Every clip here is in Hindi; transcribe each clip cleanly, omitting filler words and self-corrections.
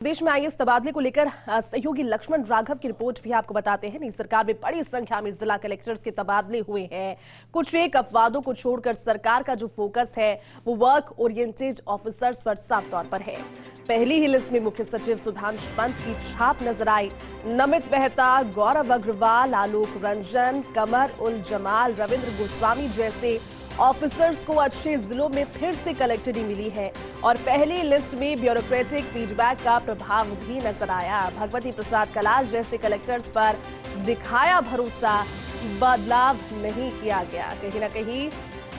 प्रदेश में आईएएस तबादले को लेकर सहयोगी लक्ष्मण राघव की रिपोर्ट भी आपको बताते हैं। नई सरकार में बड़ी संख्या में जिला कलेक्टर्स के तबादले हुए हैं। कुछ एक अपवादों को छोड़कर सरकार का जो फोकस है वो वर्क ओरिएंटेड ऑफिसर्स पर साफ तौर पर है। पहली ही लिस्ट में मुख्य सचिव सुधांशु पंत की छाप नजर आई। नमित मेहता, गौरव अग्रवाल, आलोक रंजन, कमर उल जमाल, रविंद्र गोस्वामी जैसे ऑफिसर्स को अच्छे जिलों में फिर से कलेक्टरी मिली है और पहली लिस्ट में ब्यूरोक्रेटिक फीडबैक का प्रभाव भी नजर आया। भगवती प्रसाद कलाल जैसे कलेक्टर्स पर दिखाया भरोसा, बदलाव नहीं किया गया। कहीं ना कहीं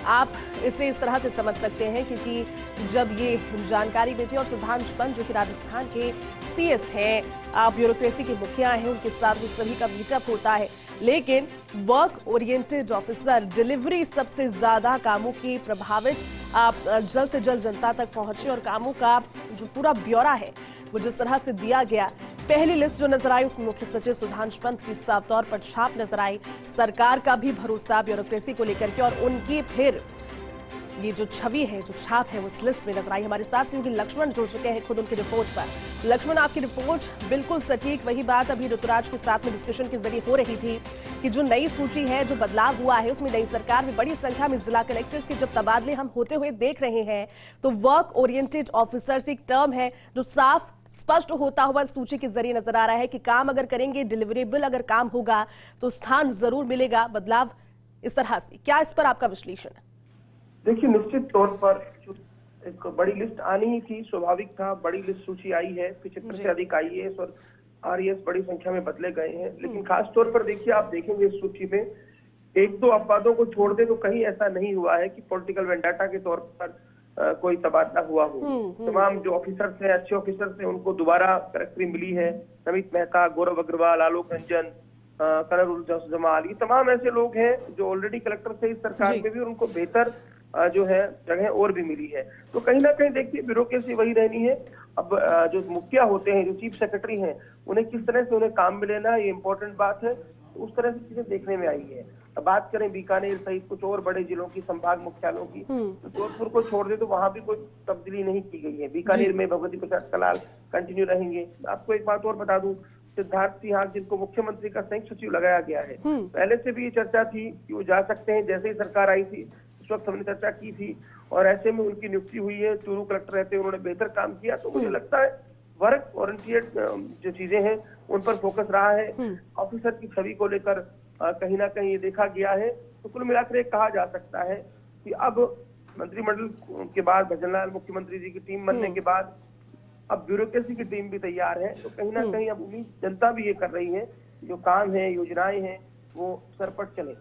आप इसे इस तरह से समझ सकते हैं क्योंकि जब ये जानकारी देते हैं और सुधांशु पंत जो कि राजस्थान के सीएस हैं, ब्यूरोक्रेसी के मुखिया हैं, उनके साथ भी सभी का मीटअप होता है। लेकिन वर्क ओरिएंटेड ऑफिसर डिलीवरी सबसे ज्यादा कामों की प्रभावित जल्द से जल्द जनता तक पहुंचे और कामों का जो पूरा ब्यौरा है वो जिस तरह से दिया गया। पहली लिस्ट जो नजर आई उसमें मुख्य सचिव सुधांशु पंत की साफ तौर पर छाप नजर आई। सरकार का भी भरोसा ब्यूरोक्रेसी को लेकर के और उनकी फिर ये जो छवि है, जो छाप है, वो उस लिस्ट में नजर आई। हमारे साथ से लक्ष्मण जुड़ चुके हैं खुद उनकी रिपोर्ट पर। लक्ष्मण, आपकी रिपोर्ट बिल्कुल सटीक वही बात अभी ऋतुराज के साथ में डिस्कशन के जरिए हो रही थी कि जो नई सूची है, जो बदलाव हुआ है, उसमें नई सरकार में बड़ी संख्या में जिला कलेक्टर्स के जब तबादले हम होते हुए देख रहे हैं तो वर्क ओरिएंटेड ऑफिसर्स एक टर्म है जो साफ स्पष्ट होता हुआ सूची के जरिए नजर आ रहा है कि काम अगर करेंगे, डिलीवरेबल अगर काम होगा तो स्थान जरूर मिलेगा। बदलाव इस तरह से क्या इस पर आपका विश्लेषण है? देखिए, निश्चित तौर पर जो एक बड़ी लिस्ट आनी ही थी, स्वाभाविक था। बड़ी लिस्ट सूची आई है, 75 से अधिक आईएएस और आरएएस बड़ी संख्या में बदले गए हैं। लेकिन खास तौर पर देखिए, आप देखेंगे इस सूची में एक दो अपवादों को छोड़ दे तो कहीं ऐसा नहीं हुआ है कि पॉलिटिकल वेंडाटा के तौर पर कोई तबादला हुआ हो। तमाम जो ऑफिसर्स हैं, अच्छे ऑफिसर्स हैं, उनको दोबारा कलेक्टरी मिली है। नमित मेहता, गौरव अग्रवाल, आलोक रंजन, कमर उल जमाल, ये तमाम ऐसे लोग हैं जो ऑलरेडी कलेक्टर थे इस सरकार में भी, और उनको बेहतर जो है जगह और भी मिली है। तो कहीं ना कहीं देखिए ब्यूरोक्रेसी वही रहनी है। अब जो मुखिया होते हैं, जो चीफ सेक्रेटरी हैं, उन्हें किस तरह से उन्हें काम मिलेना, ये इंपॉर्टेंट बात है। तो उस तरह से चीजें देखने में आई है। अब बात करें बीकानेर सहित कुछ और बड़े जिलों की, संभाग मुख्यालयों की, तो जोधपुर को छोड़ दे तो वहां भी कोई तब्दीली नहीं की गई है। बीकानेर में भगवती प्रसाद कलाल कंटिन्यू रहेंगे। आपको एक बात और बता दूं, सिद्धार्थ सिंह, जिनको मुख्यमंत्री का संयुक्त सचिव लगाया गया है, पहले से भी ये चर्चा थी कि वो जा सकते हैं। जैसे ही सरकार आई थी उस वक्त हमने चर्चा की थी और ऐसे में उनकी नियुक्ति हुई है। चूरू कलेक्टर रहते हैं, उन्होंने बेहतर काम किया। तो मुझे लगता है वर्क ओरिएंटेड जो चीजें हैं उन पर फोकस रहा है। ऑफिसर की छवि को लेकर कहीं ना कहीं ये देखा गया है। तो कुल मिलाकर कहा जा सकता है कि अब मंत्रिमंडल के बाद, भजनलाल मुख्यमंत्री जी की टीम बनने के बाद अब ब्यूरोक्रेसी की टीम भी तैयार है। तो कहीं ना कहीं अब उम्मीद जनता भी ये कर रही है, जो काम है, योजनाएं हैं, वो सरपट चले।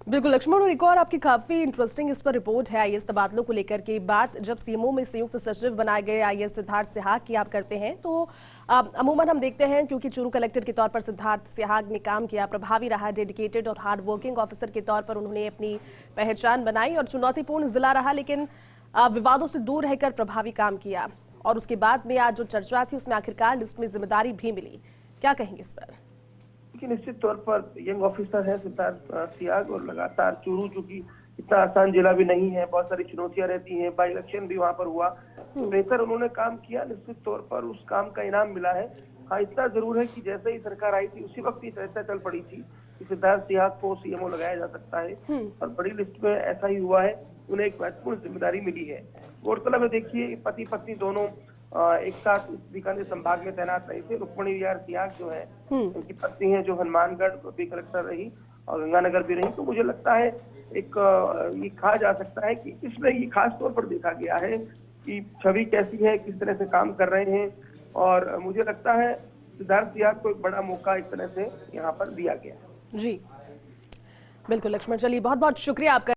बिल्कुल लक्ष्मण, और एक और आपकी काफी इंटरेस्टिंग इस पर रिपोर्ट है आईएएस तबादलों को लेकर के। बात जब सीएमओ में संयुक्त सचिव बनाए गए आईएएस सिद्धार्थ सिहाग की आप करते हैं तो अमूमन हम देखते हैं क्योंकि चूरू कलेक्टर के तौर पर सिद्धार्थ सिहाग ने काम किया, प्रभावी रहा, डेडिकेटेड और हार्ड वर्किंग ऑफिसर के तौर पर उन्होंने अपनी पहचान बनाई और चुनौतीपूर्ण जिला रहा लेकिन विवादों से दूर रहकर प्रभावी काम किया। और उसके बाद में आज जो चर्चा थी उसमें आखिरकार लिस्ट में जिम्मेदारी भी मिली। क्या कहेंगे इस पर? निश्चित तौर पर यंग ऑफिसर है सिद्धार्थ सिहाग, और लगातार चूरू, चूंकि इतना आसान जिला भी नहीं है, बहुत सारी चुनौतियां रहती हैं, बाई इलेक्शन भी वहां पर हुआ, तो बेहतर उन्होंने काम किया। निश्चित तौर पर उस काम का इनाम मिला है। हाँ, इतना जरूर है कि जैसे ही सरकार आई थी उसी वक्त ये चर्चा चल पड़ी थी कि सिद्धार्थ सिहाग को सीएमओ लगाया जा सकता है और बड़ी लिस्ट में ऐसा ही हुआ है। उन्हें एक महत्वपूर्ण जिम्मेदारी मिली है। गौरतलब है, देखिए, पति पत्नी दोनों एक साथ इस बीकानेर संभाग में तैनात रहे थे। रुक्मणी विहार सिहाग जो है, उनकी पत्नी है जो हनुमानगढ़ भी कलेक्टर रही और गंगानगर भी रही। तो मुझे लगता है एक ये कहा जा सकता है कि इसमें ये खास तौर पर देखा गया है कि छवि कैसी है, किस तरह से काम कर रहे हैं, और मुझे लगता है सिद्धार्थ सिहाग को एक बड़ा मौका इस तरह से यहाँ पर दिया गया। जी बिल्कुल लक्ष्मण, चलिए बहुत बहुत शुक्रिया आपका।